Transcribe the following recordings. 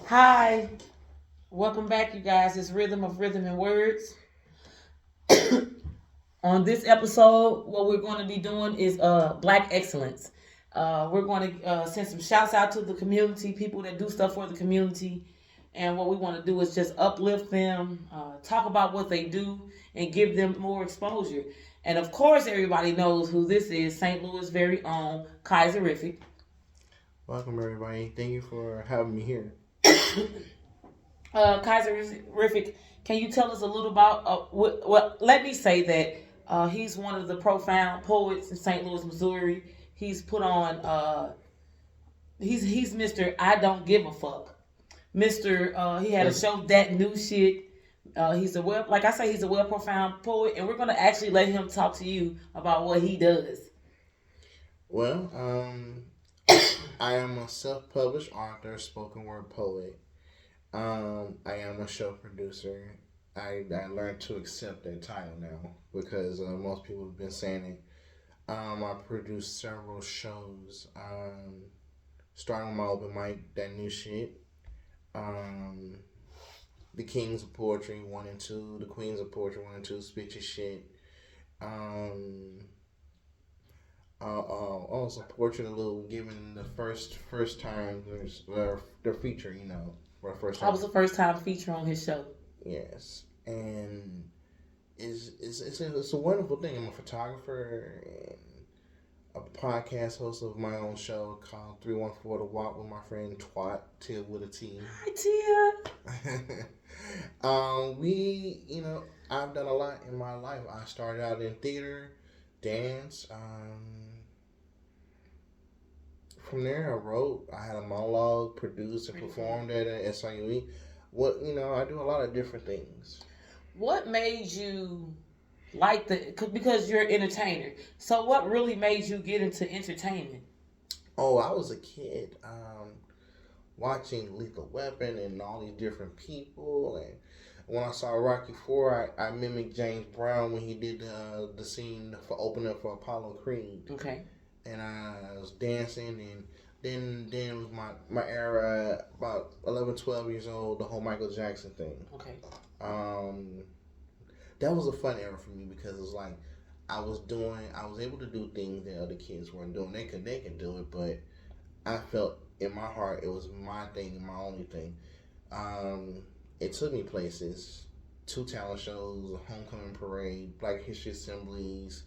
Hi, welcome back, you guys. It's Rhythm of Rhythm and Words. On this episode, what we're going to be doing is Black Excellence. We're going to send some shouts out to the community, people that do stuff for the community, and what we want to do is just uplift them, talk about what they do, and give them more exposure. And of course, everybody knows who this is: St. Louis' very own KAISERRIFIC. Welcome, everybody. Thank you for having me here. KAISERRIFIC, can you tell us a little about what? Let me say that he's one of the profound poets in St. Louis, Missouri. He's put on. He's Mr. I don't give a fuck. Mr. He had a show that new shit. He's a well, like I say, he's a well profound poet, and we're gonna actually let him talk to you about what he does. Well, I am a self-published author, spoken word poet. I am a show producer. I learned to accept that title now because most people have been saying it. I produced several shows, starting with my open mic, that new shit. Um, the Kings of Poetry 1 and 2, the Queens of Poetry 1 and 2, Spit Your Shit. Um, also Portrait of Lou, given the first time their feature, for the first I time. was the first time feature on his show. Yes, and it's a wonderful thing. I'm a photographer and a podcast host of my own show called 314 to Walk with my friend Twat Till with a T. Hi, Tia. I've done a lot in my life. I started out in theater, dance. From there, I wrote. I had a monologue, produced, and performed at SIUE. I do a lot of different things. What made you like because you're an entertainer? So what really made you get into entertainment? Oh, I was a kid watching Lethal Weapon and all these different people, and when I saw Rocky 4, I mimicked James Brown when he did the scene for opening up for Apollo Creed. Okay. And I was dancing, and then it was my era, about 11, 12 years old, the whole Michael Jackson thing. Okay. That was a fun era for me because it was like I was able to do things that other kids weren't doing. They could do it, but I felt in my heart it was my thing and my only thing. It took me places, 2 talent shows, a homecoming parade, Black History assemblies,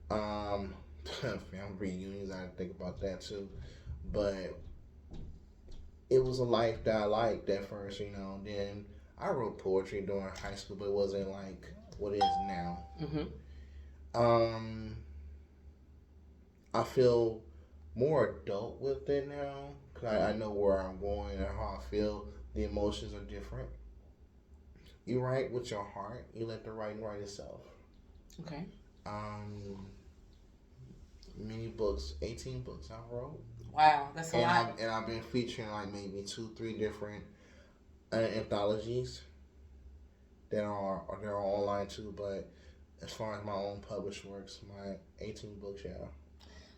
family reunions. I think about that too, but it was a life that I liked at first. Then I wrote poetry during high school, but it wasn't like what it is now. Um, I feel more adult with it now because I know where I'm going and how I feel. The emotions are different. You write with your heart. You let the writing write itself. Okay. Many books, 18 books I wrote. Wow, that's a lot. And I've been featuring like maybe 2, 3 different anthologies that they're online too. But as far as my own published works, my 18 books, yeah.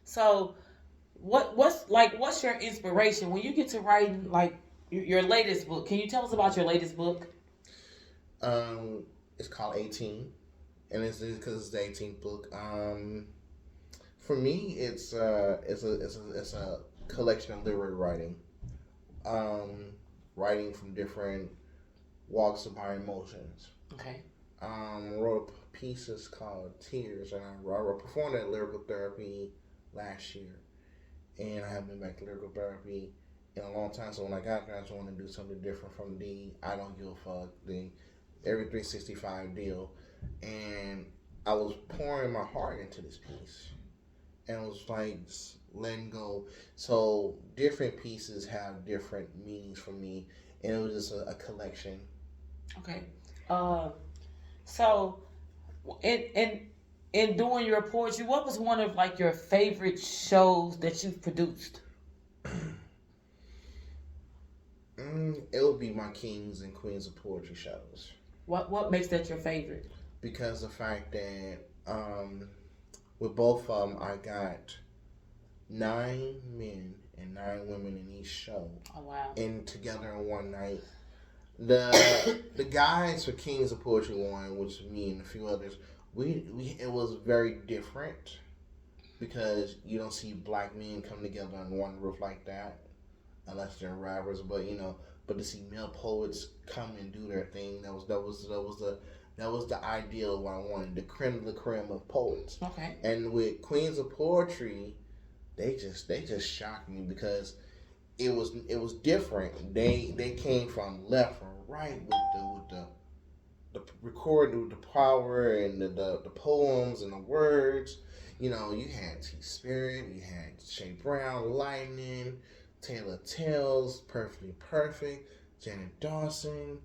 So, what's your inspiration when you get to writing like your latest book? Can you tell us about your latest book? It's called 18, and it's because it's the 18th book. For me, it's a collection of literary writing, writing from different walks of my emotions. Okay. Wrote pieces called Tears, and I performed at lyrical therapy last year, and I haven't been back to lyrical therapy in a long time. So when I got there, I just wanted to do something different from the I don't give a fuck, the every 365 deal, and I was pouring my heart into this piece. And it was like letting go. So different pieces have different meanings for me, and it was just a collection. Okay. So in doing your poetry, what was one of like your favorite shows that you've produced? It would be my Kings and Queens of Poetry shows. What makes that your favorite? Because the fact that with both of them, I got 9 men and 9 women in each show. Oh wow. And together in one night. The guys for Kings of Poetry won, which was me and a few others. We it was very different because you don't see black men come together on one roof like that unless they're rappers. But but to see male poets come and do their thing, that was the ideal of what I wanted, the creme of poets. Okay. And with Queens of Poetry, they just shocked me because it was different. They came from left and right with the recording with the power and the poems and the words. You had T Spirit, you had Shay Brown, Lightning, Taylor Tales, Perfectly Perfect, Janet Dawson,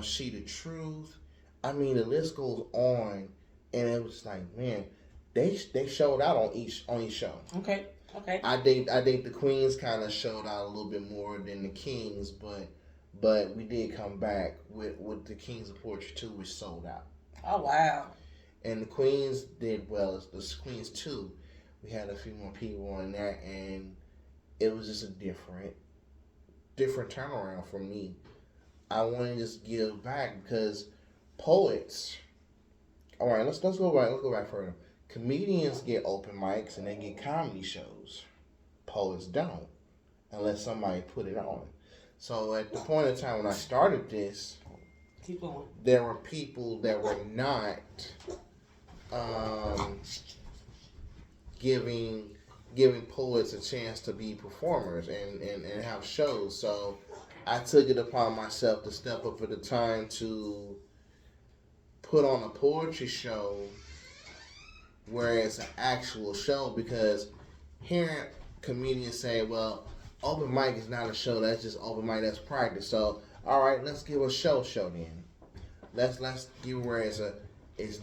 She the Truth. I mean, the list goes on, and it was like, man, they showed out on each show. Okay. Okay. I think the Queens kind of showed out a little bit more than the Kings, but we did come back with the Kings of Poetry 2, which sold out. Oh wow. And the Queens did well. The Queens 2, we had a few more people on that, and it was just a different turnaround for me. I want to just give back because poets. All right, let's go back. Let's go back further. Comedians get open mics and they get comedy shows. Poets don't, unless somebody put it on. So at the point in time when I started this, keep going. There were people that were not um, giving poets a chance to be performers and have shows. So I took it upon myself to step up at the time to put on a poetry show where it's an actual show, because hearing comedians say, well, open mic is not a show, that's just open mic, that's practice. So all right, let's give a show then. Let's give where it's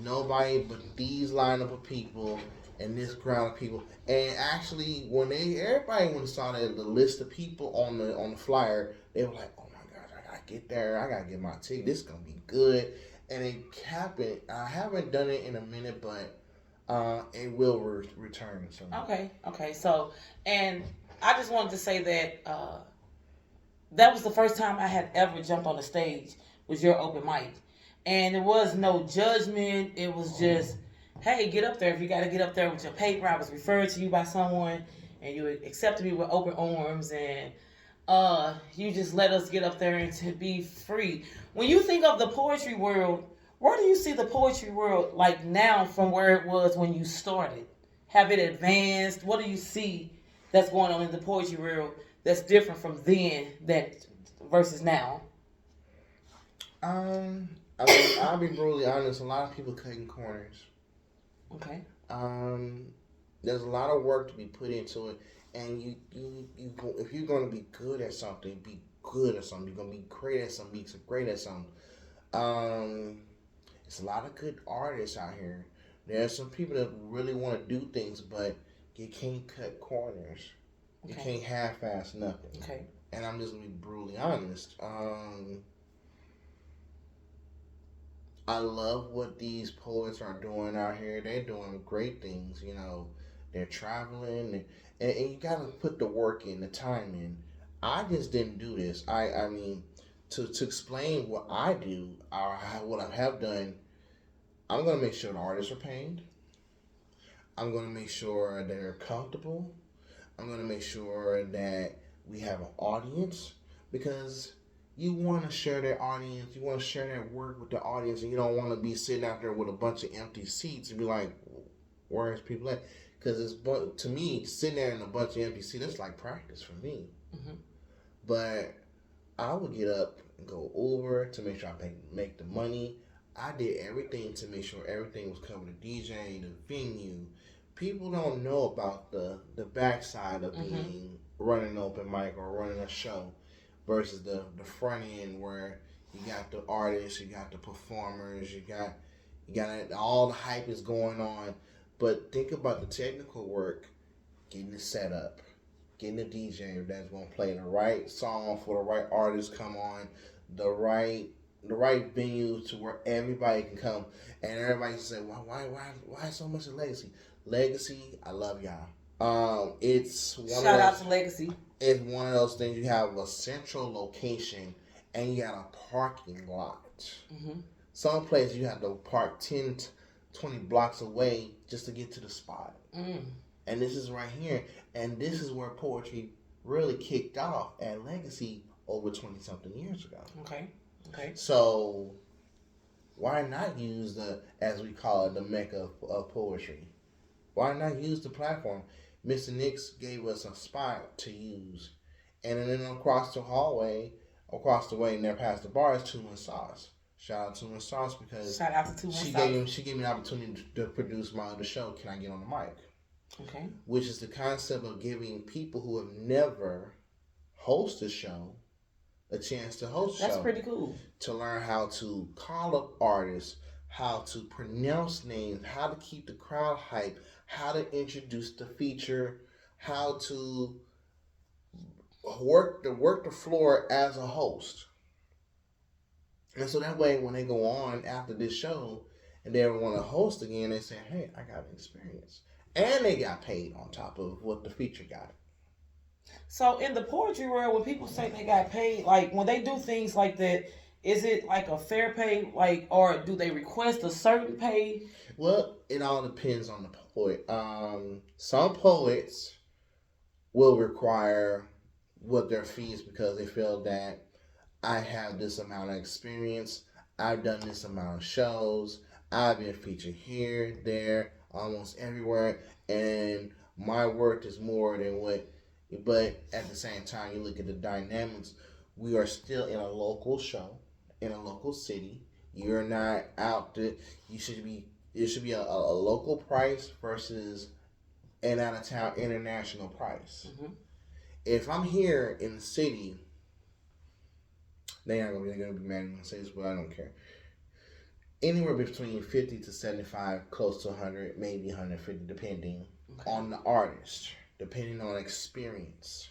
nobody but these lineup of people and this crowd of people. And actually, when everybody saw the list of people on the flyer, they were like, oh my gosh, I gotta get there, I gotta get my ticket, this is gonna be good. And it happened. I haven't done it in a minute, but it will return. So. Okay. So, and I just wanted to say that that was the first time I had ever jumped on the stage, was your open mic. And there was no judgment. It was just, hey, get up there. If you got to get up there with your paper, I was referred to you by someone, and you accepted me with open arms, and you just let us get up there and to be free. When you think of the poetry world, where do you see the poetry world like now from where it was when you started? Have it advanced? What do you see that's going on in the poetry world that's different from then that versus now? I mean, I'll be brutally honest. A lot of people cutting corners. Okay. There's a lot of work to be put into it, and you if you're going to be good at something, be good at something. You're going to be great at something. Be great at something. It's a lot of good artists out here. There's some people that really want to do things, but you can't cut corners. You can't half-ass nothing. Okay. And I'm just going to be brutally honest. I love what these poets are doing out here. They're doing great things. They're traveling, and you got to put the work in, the time in. I just didn't do this. I mean, to explain what I do or what I have done, I'm going to make sure the artists are paid. I'm going to make sure they're comfortable. I'm going to make sure that we have an audience, because you want to share that audience. You want to share that work with the audience, and you don't want to be sitting out there with a bunch of empty seats and be like, where's people at? Because to me, sitting there in a bunch of empty seats, that's like practice for me. Mm-hmm. But I would get up and go over to make sure I make the money. I did everything to make sure everything was covered. The DJ, the venue. People don't know about the backside of being running an open mic or running a show versus the front end, where you got the artists, you got the performers, you got all the hype is going on. But think about the technical work, getting it set up, getting the DJ that's going to play the right song for the right artist come on, the right venue to where everybody can come, and everybody can say, why so much of legacy? Legacy, I love y'all. It's one Shout of out those. to Legacy. It's one of those things. You have a central location, and you got a parking lot. Mm-hmm. Some places you have to park 10, 20 blocks away just to get to the spot. Mm. And this is right here. And this is where poetry really kicked off at Legacy over 20 something years ago. Okay. Okay. So why not use the, as we call it, the mecca of poetry? Why not use the platform? Mr. Nix gave us a spot to use. And then across the hallway, across the way, and there past the bar is Two and Sauce. Shout out to Miss Sauce because Shout out to Two she Sauce. gave me an opportunity to produce my other show. Can I get on the mic? Okay. Which is the concept of giving people who have never hosted a show a chance to host a show. That's pretty cool. To learn how to call up artists, how to pronounce names, how to keep the crowd hyped, how to introduce the feature, how to work the floor as a host. And so that way, when they go on after this show and they ever want to host again, they say, hey, I got experience. And they got paid on top of what the feature got. So in the poetry world, when people say they got paid, like when they do things like that, is it like a fair pay, like, or do they request a certain pay? Well, it all depends on the poet. Some poets will require what their fees because they feel that I have this amount of experience. I've done this amount of shows. I've been featured here, there, almost everywhere, and my worth is more than what. But at the same time, you look at the dynamics. We are still in a local show, in a local city. You're not out there. You should be. It should be a local price versus an out of town international price. Mm-hmm. If I'm here in the city, they're gonna be mad at me and say this, but I don't care. Anywhere between 50 to 75, close to 100, maybe 150, depending on the artist, depending on experience.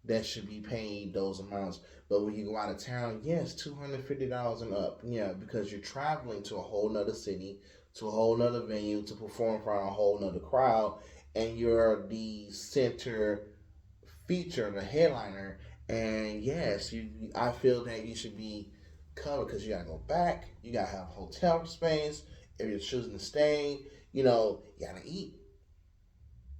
That should be paid those amounts. But when you go out of town, yes, $250 and up. Yeah, because you're traveling to a whole nother city, to a whole nother venue, to perform in front of a whole nother crowd, and you're the center feature, the headliner. And yes, I feel that you should be covered because you gotta go back, you gotta have hotel space. If you're choosing to stay, you gotta eat.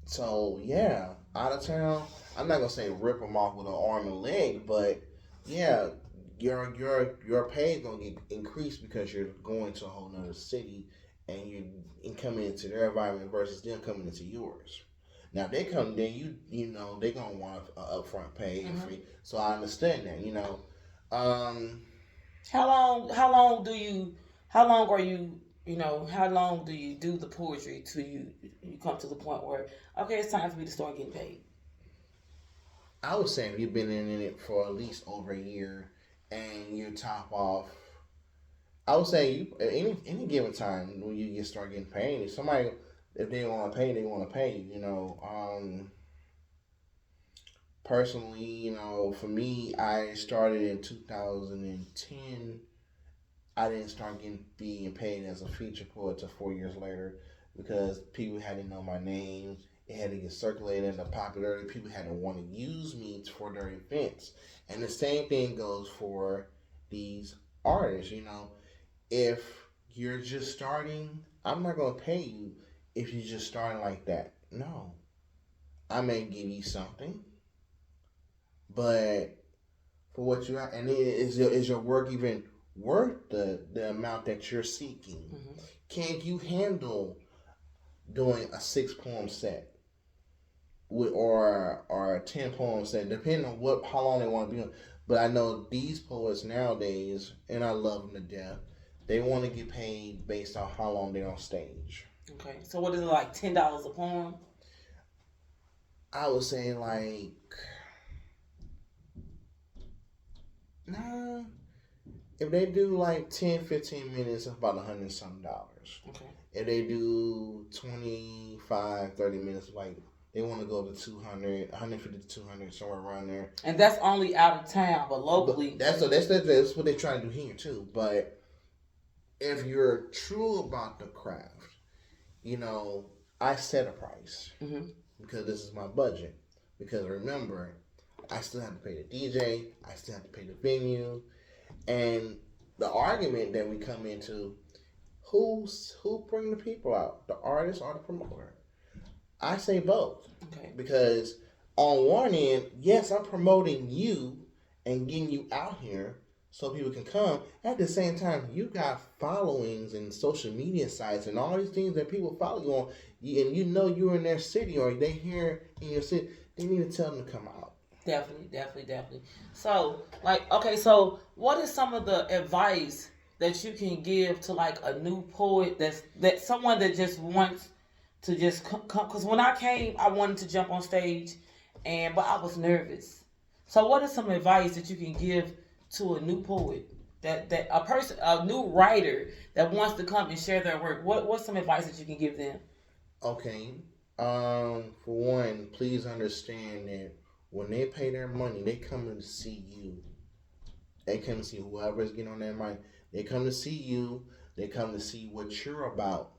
So yeah, out of town, I'm not gonna say rip them off with an arm and leg, but yeah, your pay is gonna get increased because you're going to a whole nother city and you're coming into their environment versus them coming into yours. Now they come, then they gonna want an upfront pay and free. So I understand that. How long? How long do you? How long are you? How long do you do the poetry till you come to the point where okay, it's time for me to start getting paid? I would say if you've been in it for at least over a year and you top off, I would say you any given time when you start getting paid. If they want to pay, they want to pay. Personally, for me, I started in 2010. I didn't start being paid as a feature poet until 4 years later because people had to know my name. It had to get circulated in the popularity. People had to want to use me for their events. And the same thing goes for these artists. If you're just starting, I'm not going to pay you if you're just starting like that. No. I may give you something, but for what you have, and is your work even worth the amount that you're seeking? Mm-hmm. Can you handle doing a 6-poem set or a 10-poem set, depending on how long they want to be on? But I know these poets nowadays, and I love them to death. They want to get paid based on how long they're on stage. Okay, so what is it, like $10 a poem? I would say like, nah. If they do like 10, 15 minutes, it's about $100 something. Okay. If they do 25, 30 minutes, like they want to go to 200, 150 to 200, somewhere around there. And that's only out of town, but locally. That's what they're trying to do here too. But if you're true about the craft, I set a price Mm-hmm. because this is my budget. Because remember, I still have to pay the DJ, I still have to pay the venue, and the argument that we come into, who bring the people out, the artist or the promoter? I say both. Okay. Because on one end, yes, I'm promoting you and getting you out here so people can come. At the same time, you got followings and social media sites and all these things that people follow you on, and you know you're in their city or they here in your city. They need to tell them to come out. Definitely, definitely, definitely. So, like, okay, so what is some of the advice that you can give to like a new poet that someone that just wants to just come? Because when I came, I wanted to jump on stage, but I was nervous. So, what is some advice that you can give to a new poet that a new writer that wants to come and share their work? What's some advice that you can give them? Okay. For one, please understand that when they pay their money, they come to see you. They come to see whoever's getting on their mind. They come to see you. They come to see what you're about.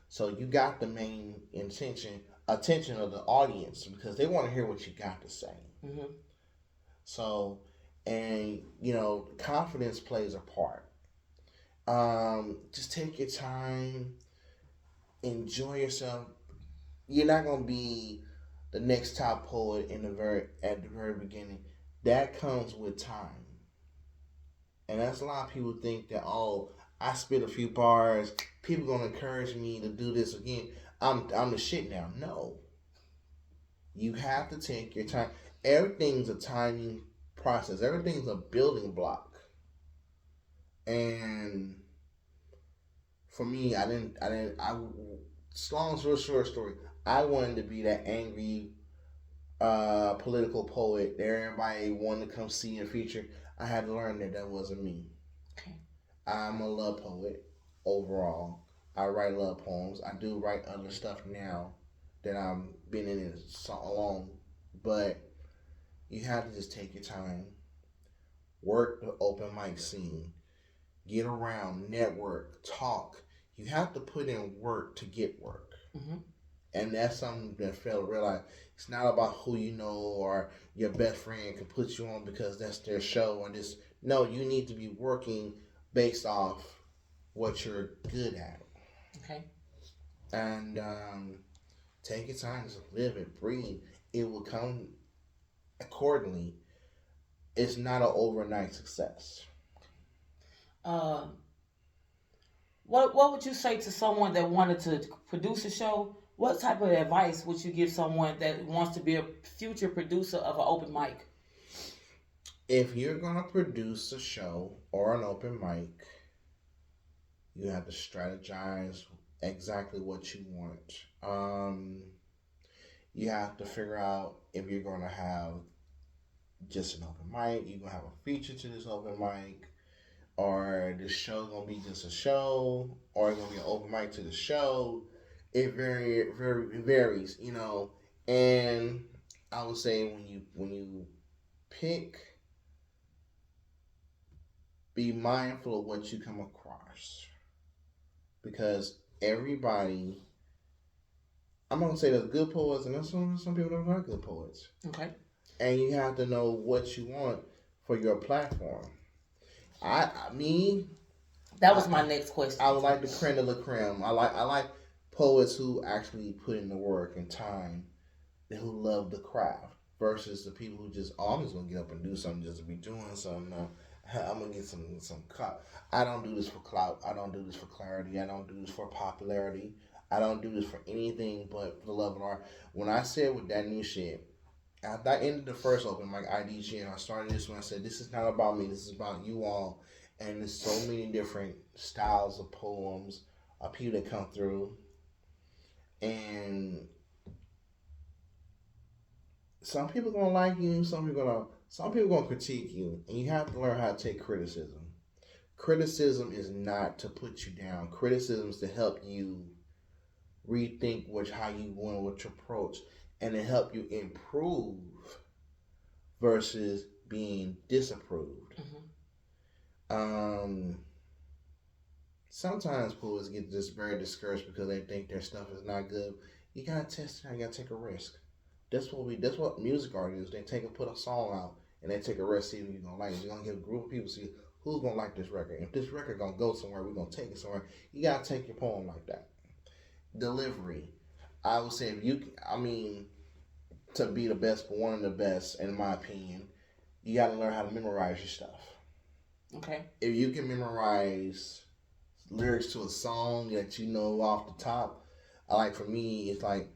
So you got the main attention of the audience because they want to hear what you got to say. Mm-hmm. So, and confidence plays a part. Just take your time, enjoy yourself. You're not gonna be the next top poet at the very beginning. That comes with time, and that's a lot of people think that I spit a few bars, people gonna encourage me to do this again. I'm the shit now. No, you have to take your time. Everything's a timing process. Everything's a building block, and for me, long story short story, I wanted to be that angry political poet that everybody wanted to come see and feature. I had to learn that wasn't me. Okay. I'm a love poet overall. I write love poems. I do write other stuff now that I've been in it so long, but you have to just take your time, work the open mic scene, get around, network, talk. You have to put in work to get work. Mm-hmm. And that's something that fail to realize. It's not about who you know or your best friend can put you on because that's their show or this. No, you need to be working based off what you're good at. Okay. And take your time to live it, breathe. It will come accordingly. It's not an overnight success. Um, what would you say to someone that wanted to produce a show? What type of advice would you give someone that wants to be a future producer of an open mic? If you're going to produce a show or an open mic, you have to strategize exactly what you want. You have to figure out if you're going to have just an open mic, you're going to have a feature to this open mic, or this show going to be just a show, or it's going to be an open mic to the show. It varies, And I would say when you pick, be mindful of what you come across because everybody. I'm not gonna say there's good poets and there's some people that are not good poets. Okay. And you have to know what you want for your platform. Me. That was my next question. I would like the creme de la creme. I like poets who actually put in the work and time, and who love the craft versus the people who just I'm just gonna get up and do something just to be doing something. I'm gonna get some clout. I don't do this for clout. I don't do this for clarity. I don't do this for popularity. I don't do this for anything but the love of art. When I said with that new shit, after I ended the first open mic IDG and I started this one, I said this is not about me. This is about you all. And there's so many different styles of poems, of people that come through, and some people gonna like you, some people gonna critique you, and you have to learn how to take criticism. Criticism is not to put you down. Criticism is to help you rethink how you want what your approach, and to help you improve versus being disapproved. Mm-hmm. sometimes poets get just very discouraged because they think their stuff is not good. You gotta test it out. You gotta take a risk. That's what music artists do. They put a song out and they take a risk, see if you're gonna like it. You're gonna get a group of people, see who's gonna like this record. If this record gonna go somewhere, we're gonna take it somewhere. You gotta take your poem like that. Delivery. I would say if you, I mean, to be the best, but one of the best, in my opinion, you gotta learn how to memorize your stuff. Okay. If you can memorize lyrics to a song that you know off the top, I like, for me, it's like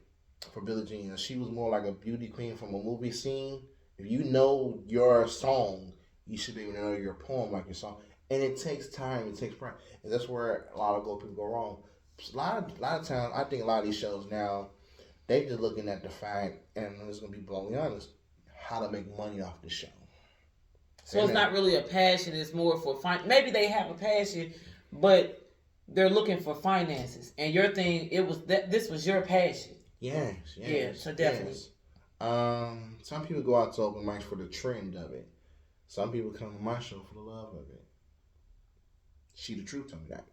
for Billie Jean, she was more like a beauty queen from a movie scene. If you know your song, you should be able to know your poem like your song. And it takes time, it takes practice. And that's where a lot of people go wrong. A lot of times, I think a lot of these shows now, they just looking at the fact, and I'm just gonna be bluntly honest, how to make money off the show. So it's not really a passion. It's more for maybe they have a passion, but they're looking for finances. And your thing, it was that this was your passion. Yes. Yeah. So definitely. Yes. Some people go out to open mics for the trend of it. Some people come to my show for the love of it. She the truth, tell me that.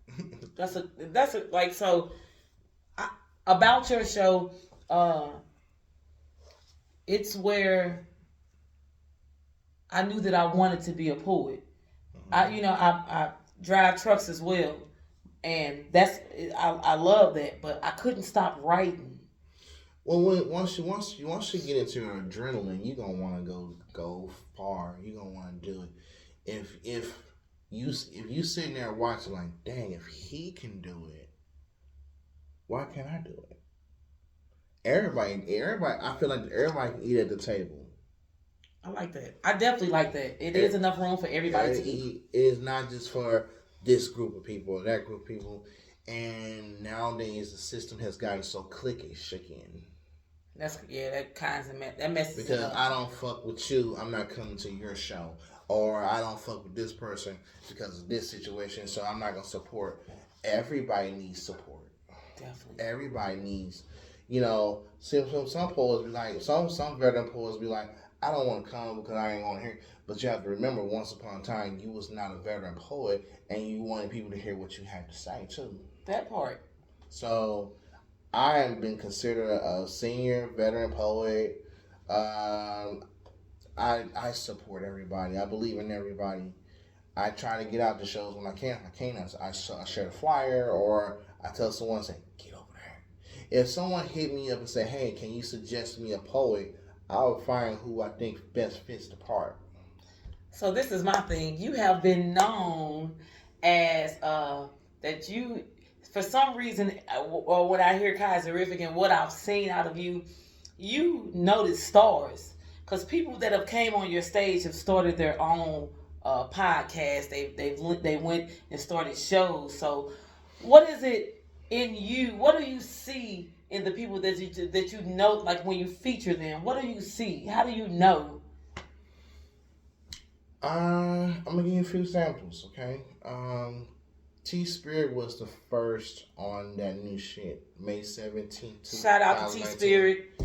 that's a like so. About your show, it's where I knew that I wanted to be a poet. I drive trucks as well, and I love that. But I couldn't stop writing. Well, once you get into your adrenaline, you gonna want to go far. You gonna want to do it. If you sitting there watching like, dang, if he can do it, why can't I do it? Everybody. I feel like everybody can eat at the table. I like that. I definitely like that. It is enough room for everybody to eat. It is not just for this group of people or that group of people. And nowadays the system has gotten so cliquish again. That messes because up. I don't fuck with you, I'm not coming to your show. Or I don't fuck with this person because of this situation, so I'm not gonna support. Everybody needs support. Definitely. Everybody needs, some poets be like, some veteran poets be like, I don't want to come because I ain't want to hear. But you have to remember, once upon a time, you was not a veteran poet, and you wanted people to hear what you had to say too. That part. So, I have been considered a senior veteran poet. I support everybody. I believe in everybody. I try to get out the shows when I can. If I can't, I share a flyer, or I tell someone, say, get over there. If someone hit me up and say, hey, can you suggest me a poet, I'll find who I think best fits the part. So this is my thing. You have been known as that you, for some reason, or what I hear KAISERRIFIC and what I've seen out of you, you notice stars. Because people that have came on your stage have started their own podcast. They went and started shows. So, what is it in you? What do you see in the people that you know? Like when you feature them, what do you see? How do you know? I'm gonna give you a few samples, okay? T Spirit was the first on that new shit, May 17th. Shout out to T Spirit.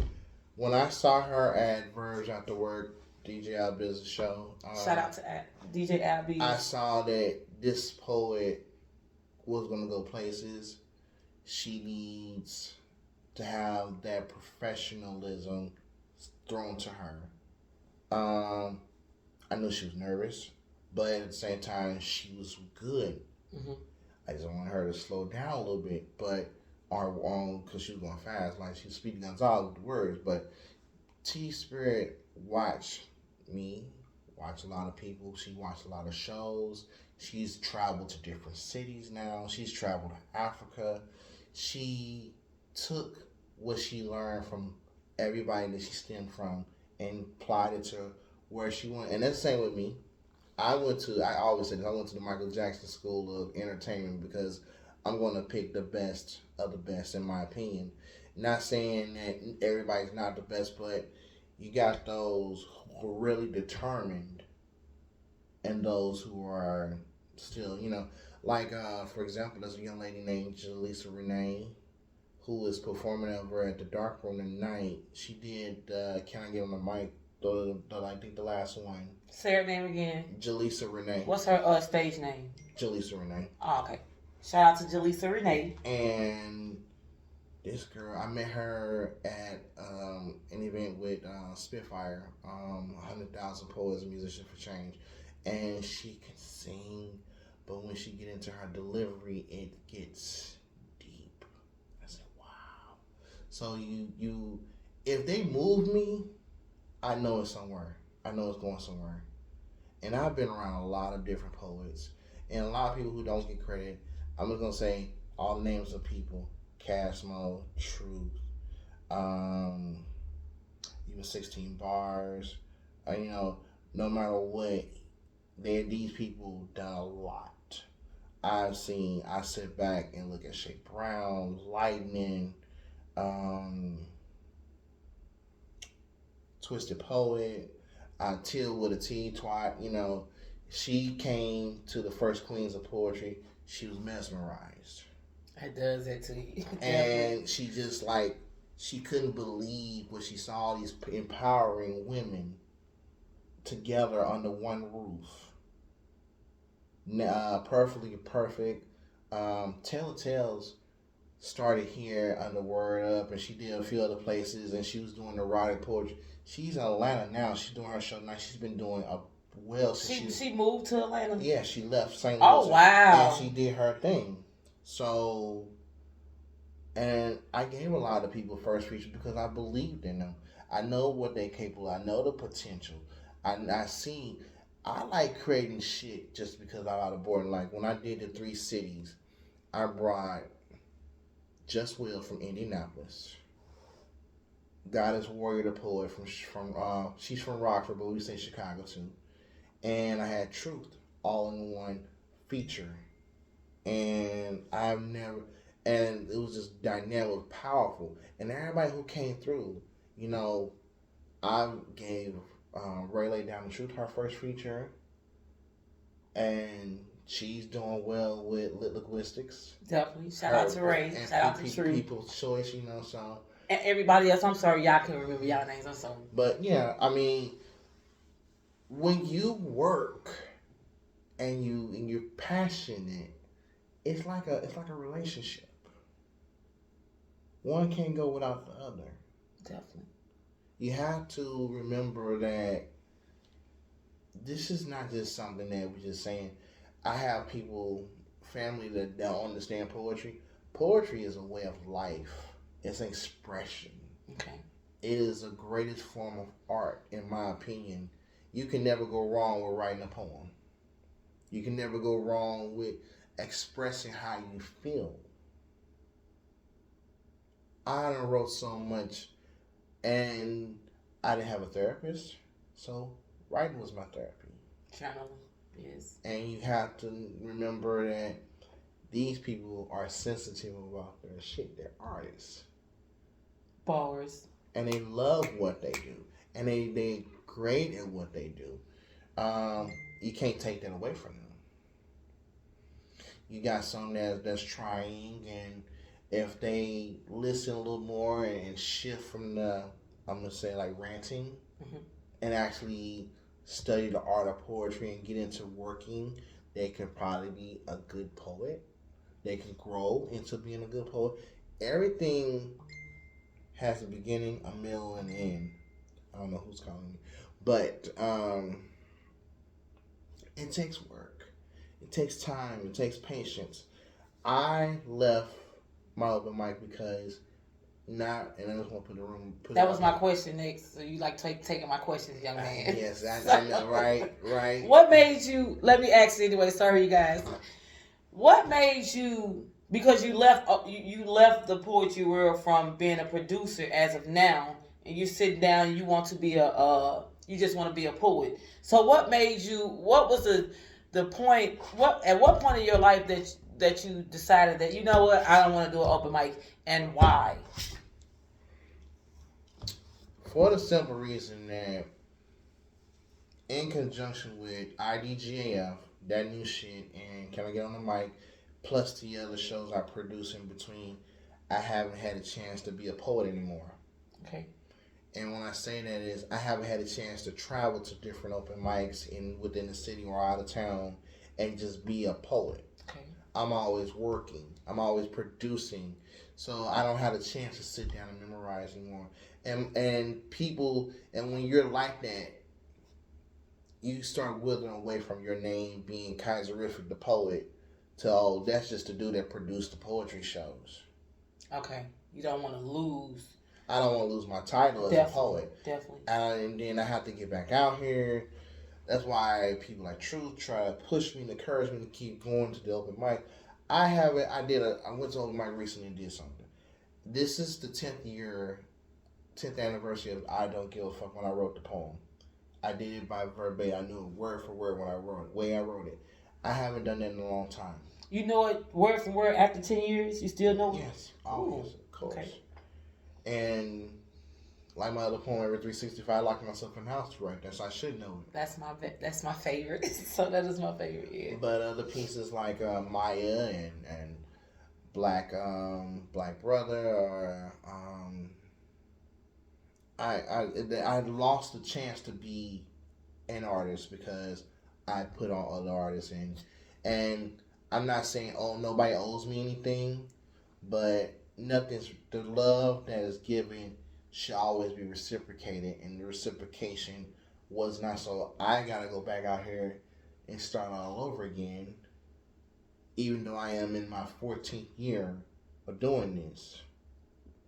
When I saw her at Verge After Work, DJ Albiz show. Shout out to DJ Albiz. I saw that this poet was gonna go places. She needs to have that professionalism thrown to her. I knew she was nervous, but at the same time, she was good. Mm-hmm. I just want her to slow down a little bit, but because she was going fast, like she was speaking Gonzalez with the words. But T Spirit watched me, watched a lot of people. She watched a lot of shows. She's traveled to different cities now. She's traveled to Africa. She took what she learned from everybody that she stemmed from and applied it to where she went. And that's the same with me. I always say this, I went to the Michael Jackson School of Entertainment because I'm going to pick the best of the best, in my opinion. Not saying that everybody's not the best, but you got those who are really determined and those who are still, for example, there's a young lady named Jaleesa Renee who is performing over at the Dark Room tonight. She did Can I Get on the Mic? I think the last one. Say her name again. Jaleesa Renee. What's her stage name? Jaleesa Renee. Oh, okay. Shout out to Jaleesa Renee. And this girl, I met her at an event with Spitfire, 100,000 Poets and Musicians for Change, and she can sing, but when she get into her delivery, it gets deep. I said, wow. So if they move me, I know it's somewhere. I know it's going somewhere. And I've been around a lot of different poets and a lot of people who don't get credit. I'm just gonna say all the names of people: Casmo, Truth, um, even 16 Bars. No matter what, these people done a lot. I sit back and look at Shay Brown, Lightning, um, Twisted Poet, Till with a T, Twat. She came to the first Queens of Poetry. She was mesmerized. It does that to you. And she just she couldn't believe what she saw, all these empowering women together under one roof. Perfectly perfect. Taylor Tales started here under Word Up, and she did a few other places, and she was doing erotic poetry. She's in Atlanta now. She's doing her show now. She's been doing since she moved to Atlanta. Yeah, she left St. Louis. Oh wow! And she did her thing. So, and I gave a lot of people first feature because I believed in them. I know what they're capable of. I know the potential. I like creating shit just because I'm out of board. Like when I did the 3 cities, I brought Just Will from Indianapolis, Goddess Warrior the poet from she's from Rockford, but we say Chicago too. And I had Truth all in one feature. And it was just dynamic, powerful. And everybody who came through, I gave Ray Lay Down the Truth her first feature. And she's doing well with lit linguistics. Definitely. Shout out to Ray. Shout out to Truth. People's Choice, so. And everybody else, I'm sorry, y'all can't remember y'all names. I'm sorry. But yeah, when you work and you're passionate, it's like a relationship. One can't go without the other. Definitely. You have to remember that this is not just something that we're just saying. I have family that don't understand poetry. Poetry is a way of life. It's an expression. Okay. It is the greatest form of art, in my opinion. You can never go wrong with writing a poem. You can never go wrong with expressing how you feel. I done wrote so much, and I didn't have a therapist, so writing was my therapy. Channeling, yes. And you have to remember that these people are sensitive about their shit. They're artists. Bars. And they love what they do. And they great at what they do. You can't take that away from them. You got some that's trying, and if they listen a little more and shift from the, I'm going to say like ranting, and actually study the art of poetry and get into working, they could probably be a good poet. They can grow into being a good poet. Everything has a beginning, a middle, and an end. I don't know who's calling me. But it takes work. It takes time. It takes patience. I left my open mic because and I just want to that was my question next. So you taking my questions, young man. Yes, I know, right. What made you, let me ask you anyway, sorry you guys. What made you, because you left the poetry world from being a producer as of now, and you sit down and you want to be you just want to be a poet. So what was the point, at what point in your life that you decided that, you know what, I don't want to do an open mic, and why? For the simple reason that in conjunction with IDGAF, that new shit, and Can I Get on the Mic, plus the other shows I produce in between, I haven't had a chance to be a poet anymore. Okay. And when I say that is, I haven't had a chance to travel to different open mics within the city or out of town and just be a poet. Okay. I'm always working. I'm always producing. So I don't have a chance to sit down and memorize anymore. And people, and when you're like that, you start withering away from your name being Kaiserific the poet to, oh, that's just the dude that produced the poetry shows. Okay. You don't want to lose. I don't want to lose my title as a poet. Definitely. And then I have to get back out here. That's why people like Truth try to push me and encourage me to keep going to the open mic. I haven't. I went to open mic recently and did something. This is the 10th anniversary of I Don't Give a Fuck when I wrote the poem. I did it by verbatim. I knew it word for word when I wrote it, way I wrote it. I haven't done that in a long time. You know it word for word after 10 years? You still know it? Yes, always, of course. Okay. And like my other poem, Every 365, I locked myself in the house to write that, so I should know it. That's my favorite. So that is my favorite, yeah. But other pieces like Maya and Black Brother, or I lost the chance to be an artist because I put on other artists in, and I'm not saying nobody owes me anything, but the love that is given should always be reciprocated, and the reciprocation was not. So I gotta go back out here and start all over again, even though I am in my 14th year of doing this.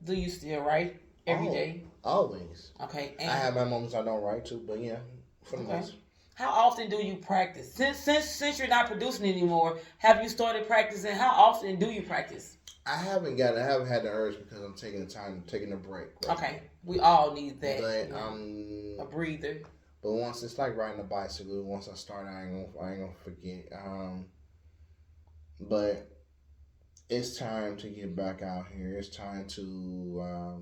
Do you still write every day? Always. Okay. And I have my moments I don't write to, but yeah, for the most. How often do you practice? Since you're not producing anymore, have you started practicing? How often do you practice? I haven't had the urge because I'm taking a break. Right okay, now. We all need that. But a breather. But once it's like riding a bicycle, once I start, I ain't gonna forget. But it's time to get back out here. It's time to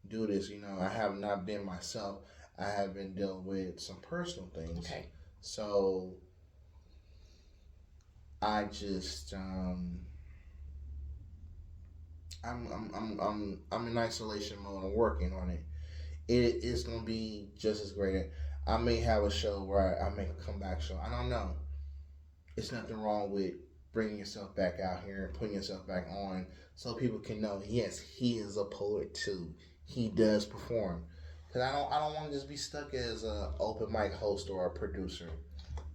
do this. You know, I have not been myself. I have been dealing with some personal things. Okay. So I just I'm in isolation mode. I'm working on it. It is gonna be just as great. I may have a show where I make a comeback show. I don't know. It's nothing wrong with bringing yourself back out here and putting yourself back on so people can know, yes, he is a poet too. He does perform. Because I don't want to just be stuck as an open mic host or a producer.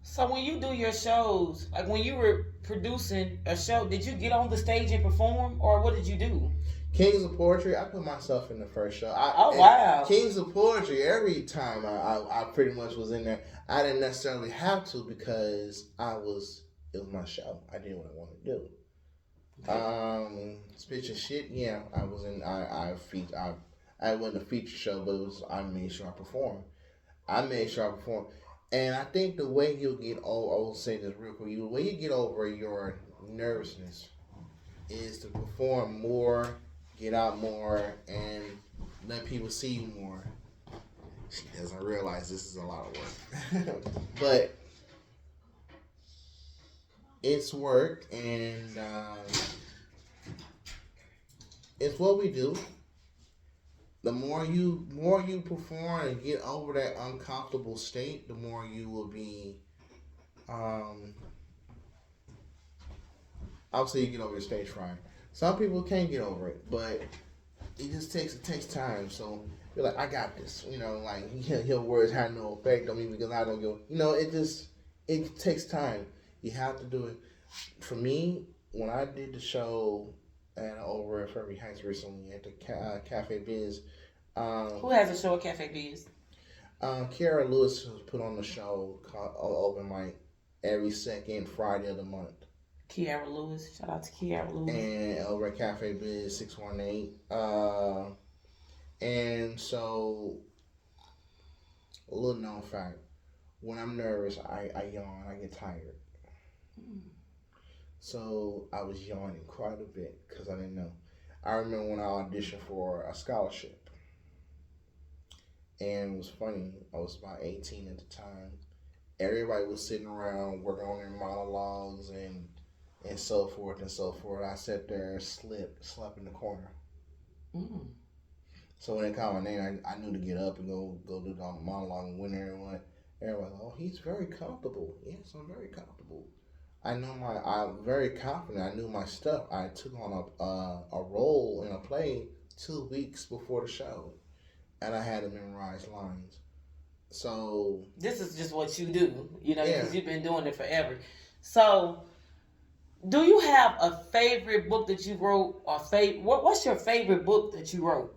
So when you do your shows, like when you were producing a show, did you get on the stage and perform, or what did you do? Kings of Poetry, I put myself in the first show. Wow. Kings of Poetry, every time I pretty much was in there. I didn't necessarily have to because it was my show. I did what I wanted to do. Okay. Spit Your Shit, yeah, I was in, I wasn't a feature show, but I made sure I performed. And I think the way you'll get over, I will say this real quick, the way you get over your nervousness is to perform more, get out more, and let people see you more. She doesn't realize this is a lot of work. But it's work, and it's what we do. The more you perform and get over that uncomfortable state, the more you will be. Obviously, you get over your stage fright. Some people can't get over it, but it takes time. So you're like, I got this. You know, like your words have no effect on me because I don't go. You know, it takes time. You have to do it. For me, when I did the show over at Furby Heights recently at the Cafe Biz. Who has a show at Cafe Biz? Kiara Lewis has put on the show called Open Mic every second Friday of the month. Kiara Lewis. Shout out to Kiara Lewis. And over at Cafe Biz 618. And so, a little known fact, when I'm nervous, I yawn, I get tired. So I was yawning quite a bit because I didn't know. I remember when I auditioned for a scholarship. And it was funny. I was about 18 at the time. Everybody was sitting around working on their monologues and so forth and so forth. I sat there and slept in the corner. So when they called my name, I knew to get up and go do the monologue. And when everybody, oh, he's very comfortable. Yes, I'm very comfortable. I'm very confident. I knew my stuff. I took on a role in a play 2 weeks before the show, and I had to memorize lines. So This is just what you do, yeah, because you've been doing it forever. So, do you have a favorite book that you wrote, or what's your favorite book that you wrote?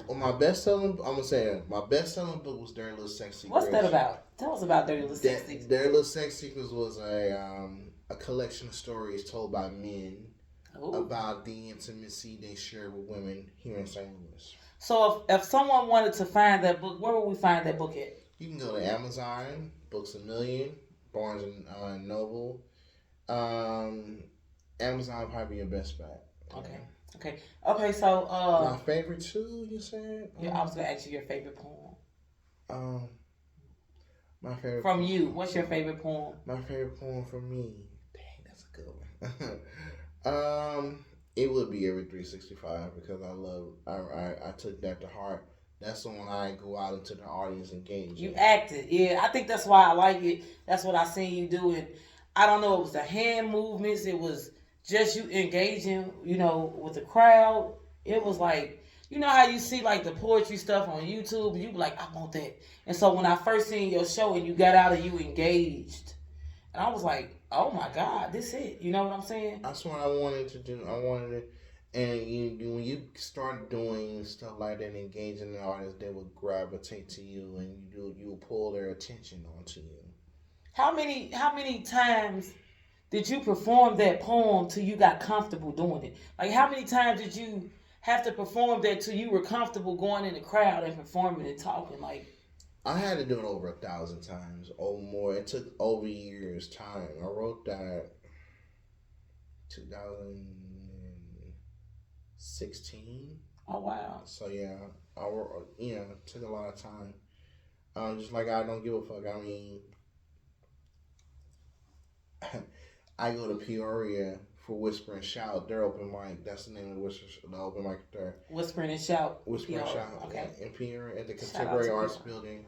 well, my best selling. I'm gonna say it, my best selling book was Dirty Little Sex What's that Secrets. about? Tell us about Dirty Little Sex Secrets. Dirty Little Sex Secrets was a collection of stories told by men Ooh. about the intimacy they share with women here in St. Louis. So if someone wanted to find that book, where would we find that book at? You can go to Amazon, Books a Million, Barnes and Noble. Um, Amazon would probably be your best bet. Okay. Okay. So my favorite too. You said. Yeah, I was gonna ask you your favorite poem. Um, my favorite from you. What's your favorite poem? My favorite poem from me. Dang, that's a good one. It would be Every 365 because I took that to heart. That's the one I go out into the audience engage. You acted, yeah. I think that's why I like it. That's what I seen you do, and I don't know. It was the hand movements. It was just you engaging, with the crowd. It was like, how you see like the poetry stuff on YouTube, and you be like, I want that. And so when I first seen your show and you got out and you engaged, and I was like, oh my God, this it. You know what I'm saying? That's what I wanted to do. I wanted it. And when you start doing stuff like that, engaging the audience, they will gravitate to you, and you will pull their attention onto you. How many times did you perform that poem till you got comfortable doing it? Like, how many times did you have to perform that till you were comfortable going in the crowd and performing and talking? Like, I had to do it over 1,000 times or more. It took over years' time. I wrote that 2016. Oh wow! So yeah, it took a lot of time. Just like I don't give a fuck. I mean, I go to Peoria for Whisper and Shout. Their open mic. That's the name of the open mic there. Whispering and Shout. Whisper and Shout. Okay. In Peoria at the Contemporary Arts Building,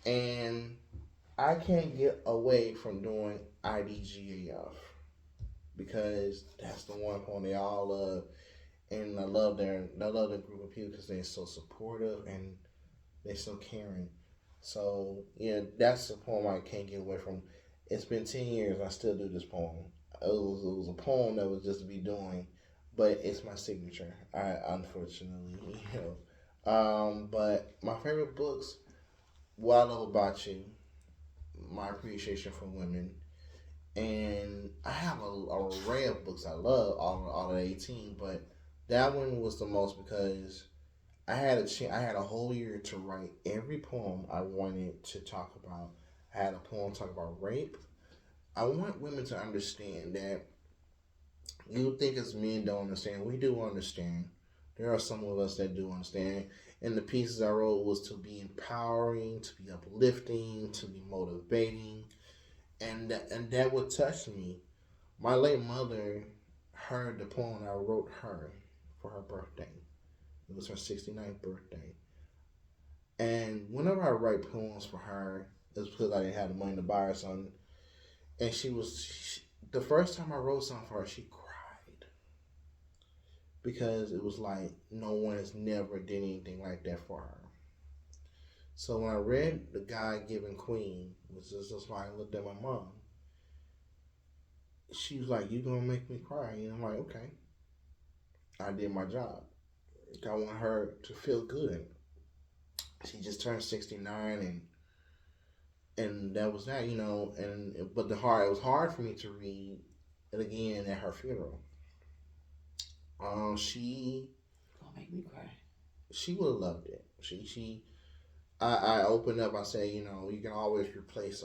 and I can't get away from doing IDGAF because that's the one poem they all love, and I love their group of people because they're so supportive and they're so caring. So yeah, that's the poem I can't get away from. It's been 10 years. I still do this poem. It was a poem that was just to be doing, but it's my signature. I unfortunately, but my favorite books. What I love about you, my appreciation for women, and I have a array of books I love, all of 18, but that one was the most because I had a whole year to write every poem I wanted to talk about. I had a poem talk about rape. I want women to understand that you think as men don't understand. We do understand. There are some of us that do understand. And the pieces I wrote was to be empowering, to be uplifting, to be motivating, and that would touch me. My late mother heard the poem I wrote her for her birthday. It was her 69th birthday. And whenever I write poems for her, it's because I didn't have the money to buy her something. And the first time I wrote something for her, she cried. Because it was like no one has never did anything like that for her. So when I read The God Given Queen, which is just why I looked at my mom, she was like, "You gonna make me cry?" And I'm like, "Okay." I did my job. I want her to feel good. She just turned 69, and that was that, but it was hard for me to read it again at her funeral. She gonna make me cry. She would have loved it. I opened up. I said, you can always replace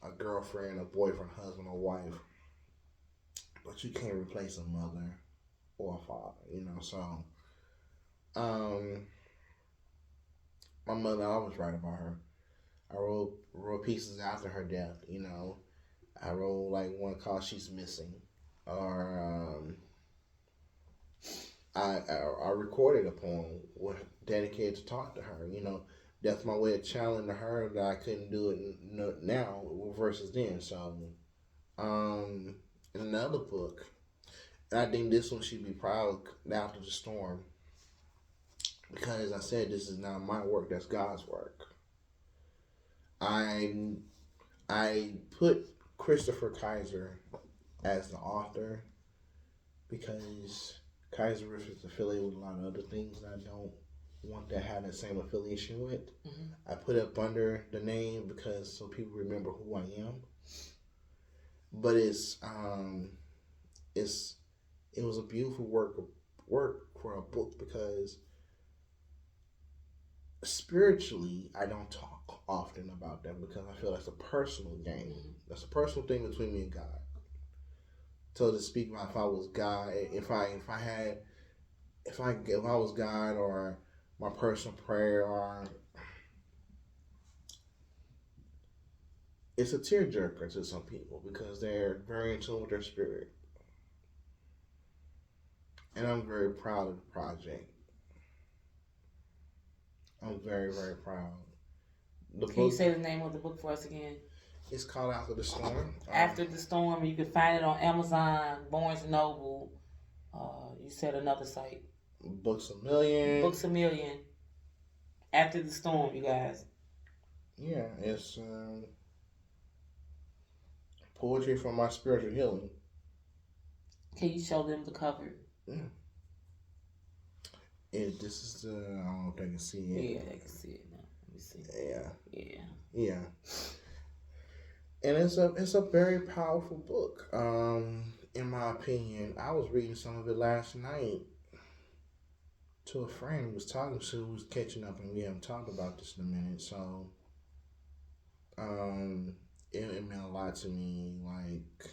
a girlfriend, a boyfriend, husband, or wife, but you can't replace a mother or a father. So, my mother, I always write about her. I wrote pieces after her death. I wrote like one called "She's Missing," or I recorded a poem dedicated to talk to her. That's my way of challenging her that I couldn't do it now versus then. So In another book, and I think this one should be proud after the storm because, as I said, this is not my work. That's God's work. I I put Christopher Kaiser as the author because KAISERRIFIC is affiliated with a lot of other things that I don't want to have the same affiliation with. Mm-hmm. I put it up under the name because so people remember who I am. But it's it was a beautiful work for a book because spiritually I don't talk often about that because I feel that's a personal game. Mm-hmm. That's a personal thing between me and God. So to speak about if I was God, if I was God or my personal prayer or it's a tearjerker to some people because they're very in tune with their spirit. And I'm very proud of the project. I'm very, very proud. The Can you book say the name of the book for us again? is called After the Storm. After the Storm. You can find it on Amazon, Barnes and Noble. You said another site. Books a Million. Books a Million. After the Storm, you guys. Yeah, it's poetry from my spiritual healing. Can you show them the cover? Yeah. This is the I don't know if they can see it. Yeah, they can see it now. Let me see. Yeah. Yeah. Yeah. And it's a very powerful book. In my opinion, I was reading some of it last night to a friend who was talking to who was catching up, and we haven't talked about this in a minute. So, it meant a lot to me, like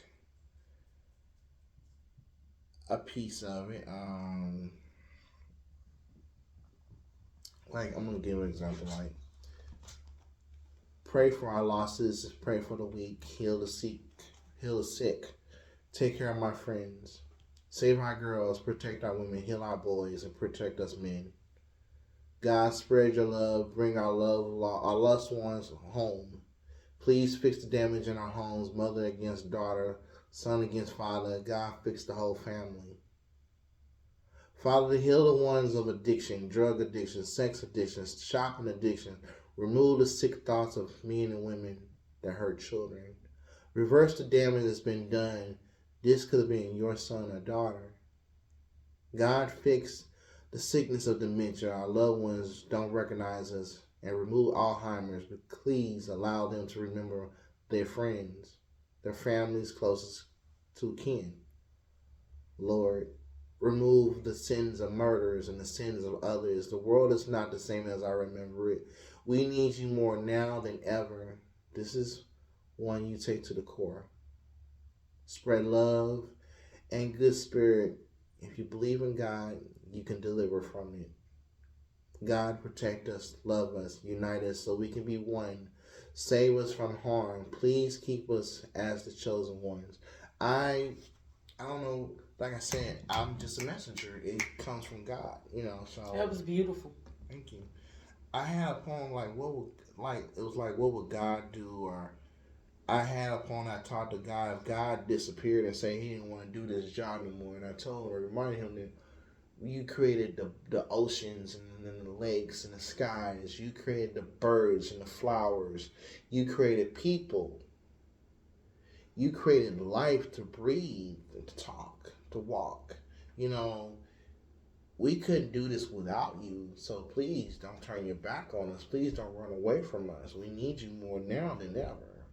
a piece of it. Like I'm gonna give an example, like pray for our losses, pray for the weak, heal the sick, take care of my friends, save our girls, protect our women, heal our boys, and protect us men. God, spread your love, bring our loved ones home. Please fix the damage in our homes, mother against daughter, son against father. God, fix the whole family. Father, heal the ones of addiction, drug addiction, sex addiction, shopping addiction. Remove the sick thoughts of men and women that hurt children. Reverse the damage that's been done. This could have been your son or daughter. God, fix the sickness of dementia. Our loved ones don't recognize us. And remove Alzheimer's, but please allow them to remember their friends, their families closest to kin. Lord, remove the sins of murders and the sins of others. The world is not the same as I remember it. We need you more now than ever. This is one you take to the core. Spread love and good spirit. If you believe in God, you can deliver from it. God, protect us, love us, unite us so we can be one. Save us from harm. Please keep us as the chosen ones. I don't know, like I said, I'm just a messenger. It comes from God, so That was beautiful. thank you. I had a poem what would God do, or I had a poem I talked to God if God disappeared and say he didn't want to do this job anymore, and I reminded him that you created the oceans and the lakes and the skies. You created the birds and the flowers. You created people. You created life to breathe, to talk, to walk. We couldn't do this without you. So please don't turn your back on us. Please don't run away from us. We need you more now than ever.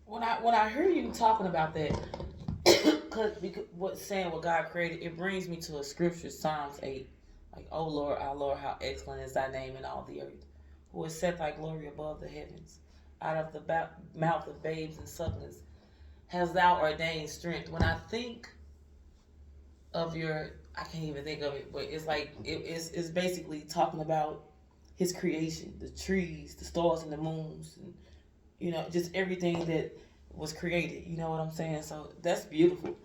When I hear you talking about that, because what God created, it brings me to a scripture, Psalms 8. Like, oh Lord, our Lord, how excellent is thy name in all the earth, who has set thy glory above the heavens. Out of the mouth of babes and sucklings has thou ordained strength. When I think of I can't even think of it, but it's like, it's basically talking about his creation, the trees, the stars and the moons, and, just everything that was created. You know what I'm saying? So that's beautiful.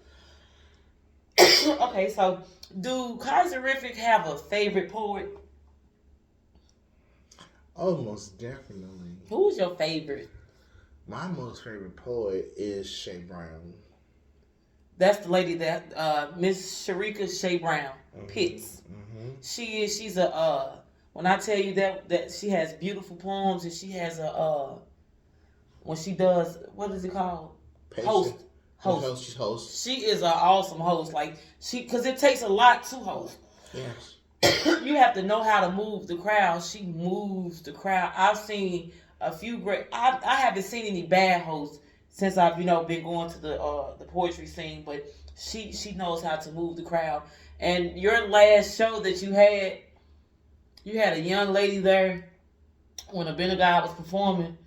Okay, so do KAISERRIFIC have a favorite poet? Oh, most definitely. Who was your favorite? My most favorite poet is Shay Brown. That's the lady that Miss Sharika Shea Brown Pitts. She's a when I tell you that she has beautiful poems and she has a when she does what is it called? Host. Patient. Host. She's host. She is an awesome host. Like because it takes a lot to host. Yes. You have to know how to move the crowd. She moves the crowd. I've seen a few great. I haven't seen any bad hosts since I've been going to the poetry scene, but she knows how to move the crowd. And your last show that you had a young lady there when a God was performing.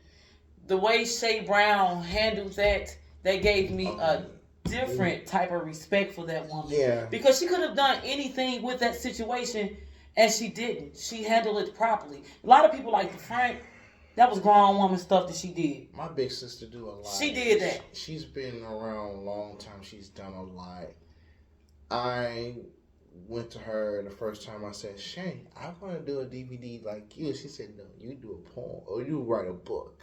The way Shay Brown handled that gave me a different type of respect for that woman. Yeah. Because she could have done anything with that situation, and she didn't. She handled it properly. A lot of people like the Frank. That was grown woman stuff that she did. My big sister do a lot. She did that. She's been around a long time. She's done a lot. I went to her the first time. I said, Shay, I want to do a DVD like you. She said, no, you do a poem or you write a book.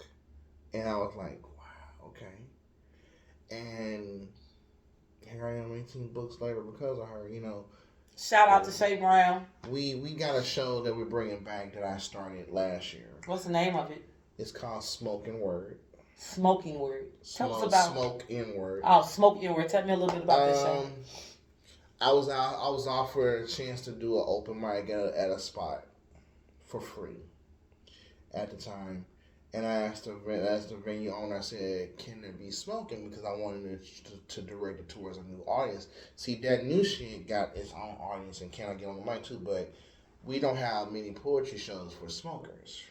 And I was like, wow, okay. And here I am 18 books later because of her, Shout out to Shay Brown. We got a show that we're bringing back that I started last year. What's the name of it? It's called Smoking Word. Smoking Word. Tell us about Smoke N-Word. Oh, Smoke N-Word. Tell me a little bit about that show. I was offered a chance to do an open mic at a spot for free at the time. And I asked the venue owner, I said, can there be smoking? Because I wanted to direct it towards a new audience. See, that new shit got its own audience and can I get on the mic too, but we don't have many poetry shows for smokers.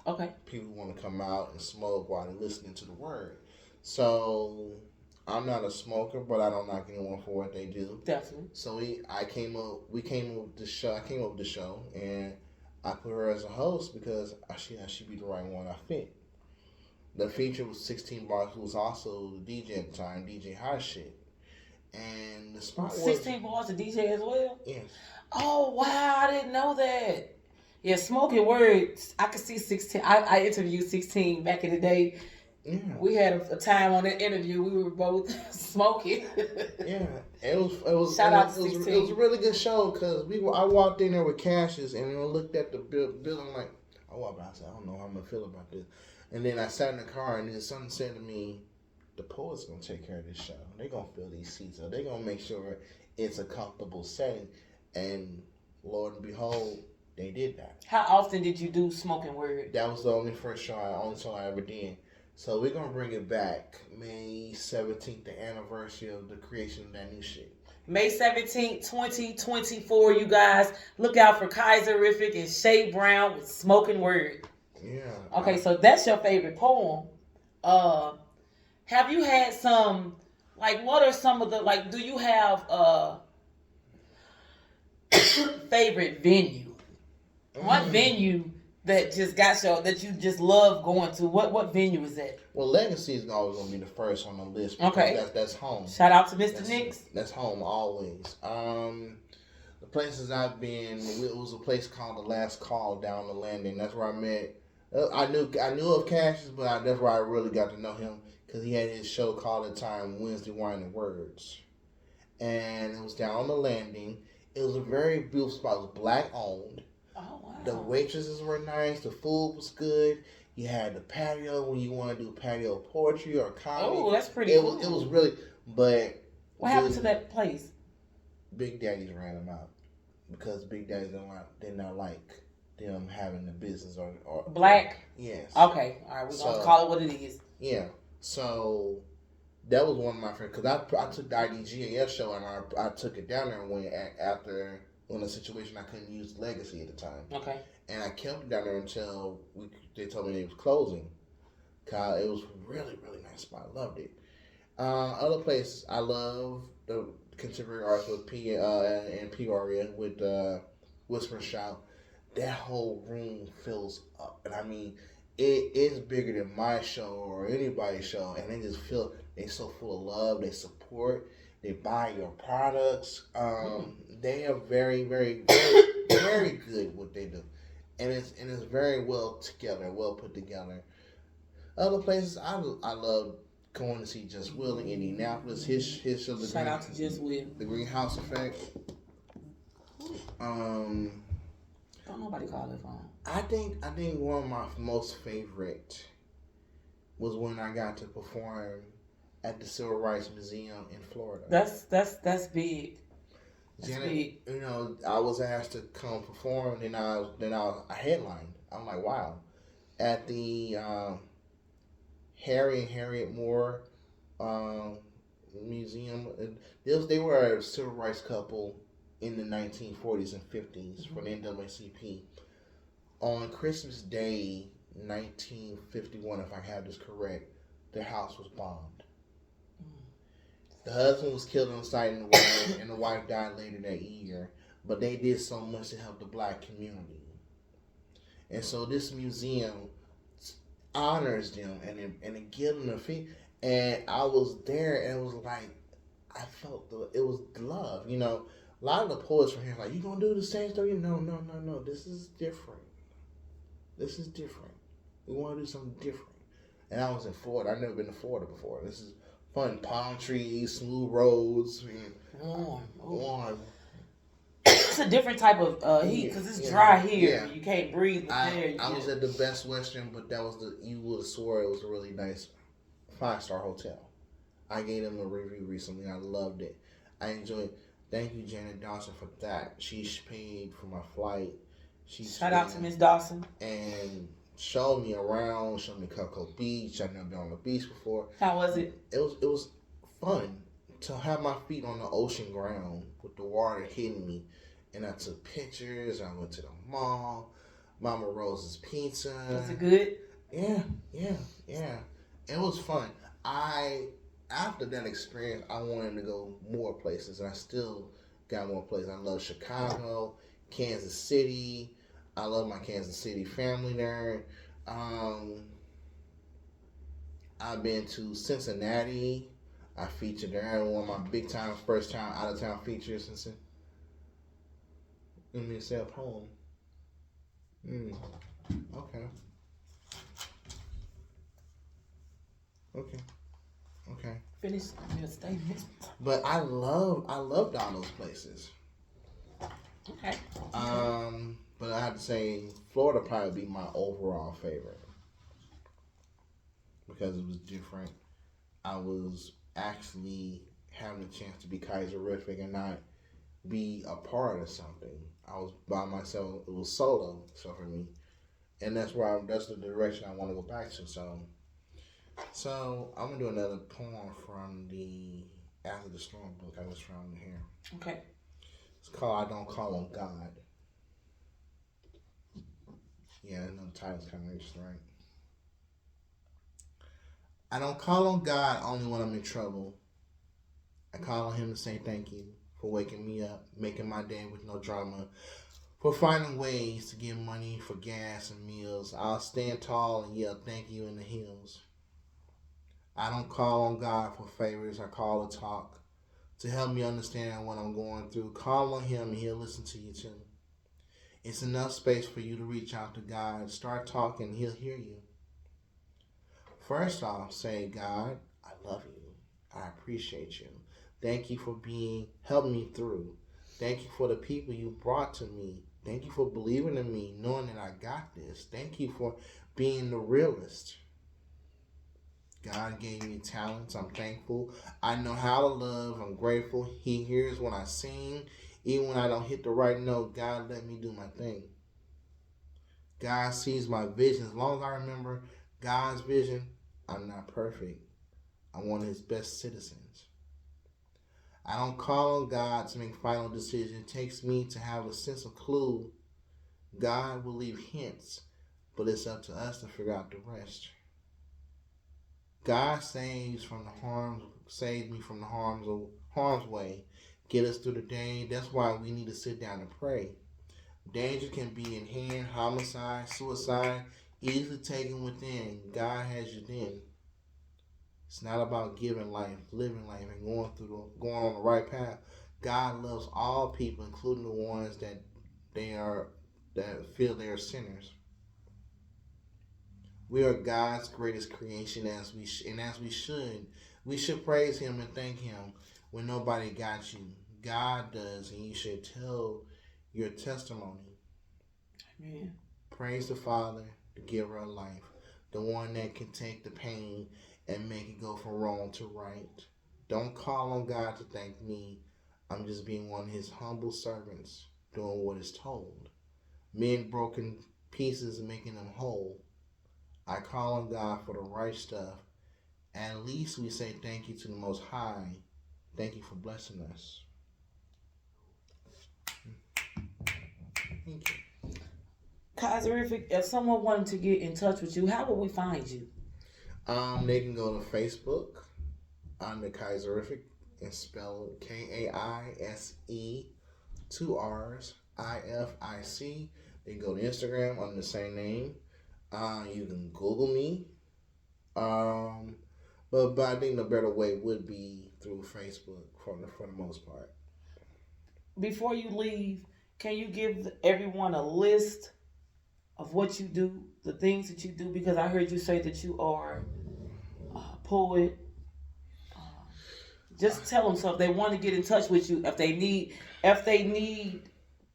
Okay. People want to come out and smoke while they're listening to the word. So I'm not a smoker, but I don't knock anyone for what they do. Definitely. So we came up with the show, and I put her as a host because she'd be the right one I fit. The feature was 16 Bars, who was also the DJ at the time, DJ Hot Shit. And the spot was 16 Bars, a DJ as well? Yes. Oh, wow, I didn't know that. Yeah, Smoking Words, I could see 16. I interviewed 16 back in the day. Yeah. We had a time on that interview. We were both smoking. Yeah, it was. Shout out to 16. It was a really good show because I walked in there with Cassius and looked at the building like, I walked by. I said, I don't know how I'm gonna feel about this. And then I sat in the car and then something said to me, the poet's gonna take care of this show. They're gonna fill these seats up. They're gonna make sure it's a comfortable setting. And Lord and behold, they did that. How often did you do Smoking Word? That was the only show I ever did. So we're going to bring it back May 17th, the anniversary of the creation of that new shit. May 17th, 2024, you guys. Look out for KAISERRIFIC and Shay Brown with Smoking Word. Yeah. Okay, so that's your favorite poem. Have you had some, what are some of the, do you have a favorite venue? What venue that just that you just love going to? What venue is that? Well, Legacy is always going to be the first on the list. Because that's home. Shout out to Mr. Nix. That's home always. The places I've been, it was a place called The Last Call down the landing. That's where I met. I knew of Cassius, but that's where I really got to know him because he had his show called at the time Wednesday Wine and Words, and it was down on the landing. It was a very beautiful spot. It was black owned. Oh, wow. The waitresses were nice. The food was good. You had the patio when you want to do patio poetry or comedy. Oh, that's pretty cool. It was really, but what happened to that place? Big Daddies ran them out because Big Daddies did not like them having the business or black. Yes. Okay. All right. We're gonna call it what it is. Yeah. So that was one of my friends because I took the IDGAF show and I took it down there and went after in a situation I couldn't use Legacy at the time. Okay. And I kept it down there until they told me they was closing. Cause it was really really nice spot. I loved it. Other places I love the contemporary arts with and Peoria with Whisper and Shout. That whole room fills up, and I mean, it's bigger than my show or anybody's show, and they so full of love. They support. They buy your products. They are very, very, very, very good what they do, and it's very well together, well put together. Other places, I love going to see Just Will in Indianapolis. His show, Shout out to Just Will. The Greenhouse Effect. Don't nobody call their phone. I think one of my most favorite was when I got to perform at the Civil Rights Museum in Florida. That's big. That's Janet, big. you know, I was asked to come perform, and I headlined. I'm like, wow, at the Harry and Harriet Moore Museum. They were a civil rights couple in the 1940s and 50s for the NAACP. On Christmas Day, 1951, if I have this correct, their house was bombed. The husband was killed on site, and the wife died later that year. But they did so much to help the black community. And so this museum honors them and it gives them a fee. And I was there, and it was like, I felt it was love. You know, a lot of the poets from here are like, you gonna do the same story? No. This is different. This is different. We want to do something different. And I was in Florida. I've never been to Florida before. This is fun. Palm trees, smooth roads. Warm. It's a different type of heat because it's dry here. Yeah. You can't breathe. I was at the Best Western, but that was you would have swore it was a really nice 5-star hotel. I gave them a review recently. I loved it. I enjoyed it. Thank you, Janet Dawson, for that. She paid for my flight. Shout out to Miss Dawson. And showed me around, showed me Cocoa Beach. I've never been on the beach before. How was it? It was fun to have my feet on the ocean ground with the water hitting me. And I took pictures. I went to the mall. Mama Rose's Pizza. Was it good? Yeah. It was fun. After that experience, I wanted to go more places, and I still got more places. I love Chicago, Kansas City. I love my Kansas City family there. I've been to Cincinnati. I featured there. One of my first time out of town features. Let me say a poem. Okay. Finish your statement. But I loved all those places. Okay. But I have to say Florida probably be my overall favorite because it was different. I was actually having a chance to be Kaiserific and not be a part of something. I was by myself. It was solo, so for me, and that's the direction I want to go back to. So I'm gonna do another poem from the After the Storm book I just found here. Okay. It's called "I Don't Call on God." Yeah, I know the title's kind of interesting, right? I don't call on God only when I'm in trouble. I call on Him to say thank you for waking me up, making my day with no drama, for finding ways to get money for gas and meals. I'll stand tall and yell thank you in the hills. I don't call on God for favors. I call to talk to help me understand what I'm going through. Call on Him and He'll listen to you too. It's enough space for you to reach out to God. Start talking, He'll hear you. First off, say, God, I love you. I appreciate you. Thank you for helping me through. Thank you for the people you brought to me. Thank you for believing in me, knowing that I got this. Thank you for being the realist. God gave me talents. I'm thankful. I know how to love. I'm grateful. He hears when I sing. Even when I don't hit the right note, God let me do my thing. God sees my vision. As long as I remember God's vision, I'm not perfect. I'm one of His best citizens. I don't call on God to make final decisions. It takes me to have a sense of clue. God will leave hints, but it's up to us to figure out the rest. God saves me from the harm's way. Get us through the day. That's why we need to sit down and pray. Danger can be in hand, homicide, suicide, easily taken within. God has you then. It's not about giving life, living life, and going on the right path. God loves all people, including the ones that feel they are sinners. We are God's greatest creation, and as we should praise Him and thank Him when nobody got you. God does, and you should tell your testimony. Amen. Praise the Father, the giver of life, the one that can take the pain and make it go from wrong to right. Don't call on God to thank me. I'm just being one of His humble servants, doing what is told. Men broken pieces, making them whole. I call on God for the right stuff. At least we say thank you to the Most High. Thank you for blessing us. Thank you. Kaiserific, if someone wanted to get in touch with you, how would we find you? They can go to Facebook under KAISERRIFIC and spell KAISE, two R's, IFIC. They can go to Instagram under the same name. You can Google me. But I think the better way would be through Facebook for the most part. Before you leave, can you give everyone a list of what you do, the things that you do? Because I heard you say that you are a poet. Uh, just tell them so if they want to get in touch with you, if they need,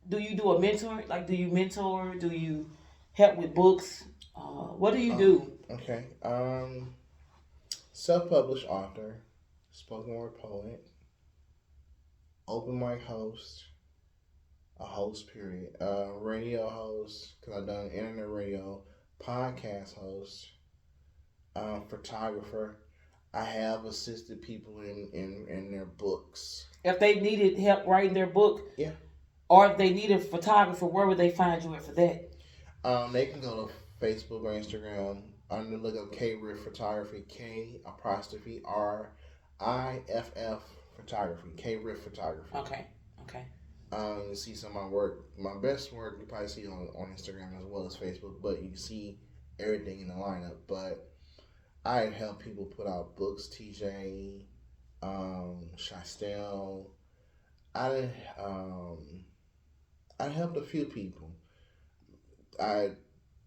do you do a mentor? Like, do you mentor? Do you help with books? What do you do? Okay. Self-published author, spoken word poet, open mic host, a host period, radio host because I've done internet radio, podcast host, photographer. I have assisted people in their books. If they needed help writing their book, Yeah. or if they need a photographer, where would they find you at for that? They can go to Facebook or Instagram under look up KRIFF Photography, KRIFF Photography, KRIFF Photography. Okay. You see some of my work. My best work you probably see on Instagram as well as Facebook, but you can see everything in the lineup. But I help people put out books, TJ, Shastel. I I helped a few people. I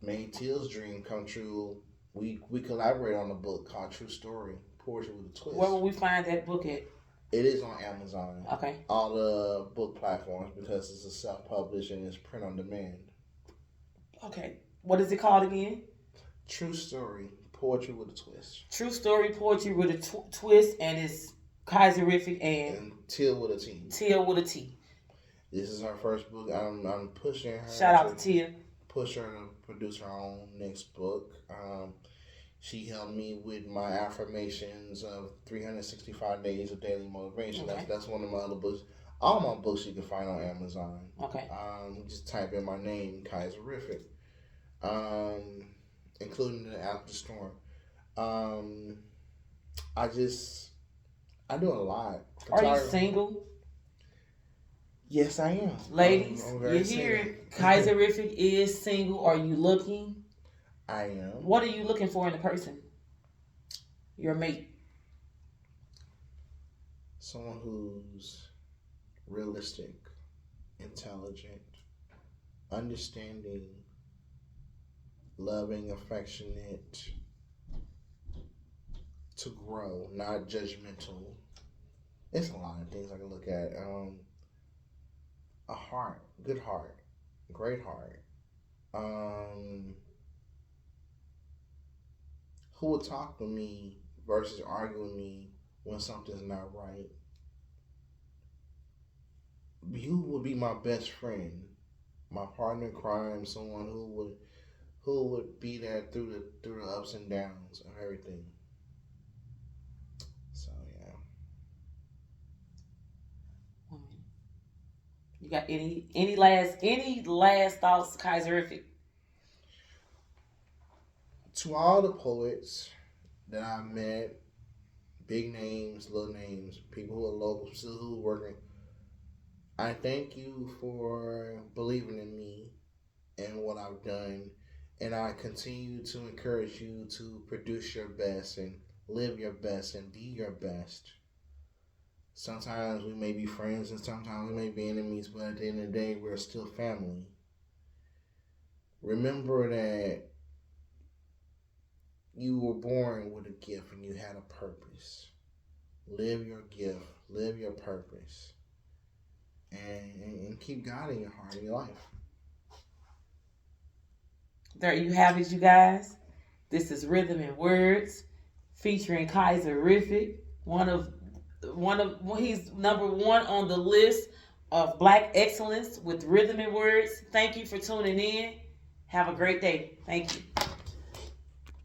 made Teal's dream come true. We collaborate on a book called True Story, Poetry with a Twist. Where will we find that book at? It is on Amazon. Okay. All the book platforms because it's a self-published and it's print on demand. Okay. What is it called again? True Story, Poetry with a Twist. True Story, Poetry with a Twist, and it's Kaiserific and Teal with a T. Tia with a T. This is her first book. I'm pushing her. Shout out to Tia. Push her to produce her own next book. She helped me with my affirmations of 365 days of daily motivation. Okay. That's one of my other books. All my books you can find on Amazon. Okay. Just type in my name, KAISERRIFIC, including the After Storm. I do a lot. Are you single? Yes, I am. Ladies, I'm you hear it. Kaiserific is single. Are you looking? I am. What are you looking for in a person? Your mate. Someone who's realistic, intelligent, understanding, loving, affectionate, to grow, not judgmental. It's a lot of things I can look at. A heart, good heart, great heart. Who will talk with me versus argue with me when something's not right? You would be my best friend, my partner in crime, someone who would be there through the ups and downs of everything. So yeah. You got any last thoughts, Kaiserific? To all the poets that I met, big names, little names, people who are local, still who are working, I thank you for believing in me and what I've done. And I continue to encourage you to produce your best and live your best and be your best. Sometimes we may be friends and sometimes we may be enemies, but at the end of the day, we're still family. Remember that you were born with a gift and you had a purpose. Live your gift, live your purpose, and keep God in your heart and your life. There you have it, you guys. This is Rhythm and Words featuring KAISERRIFIC. He's number one on the list of Black excellence with Rhythm and Words. Thank you for tuning in. Have a great day. Thank you.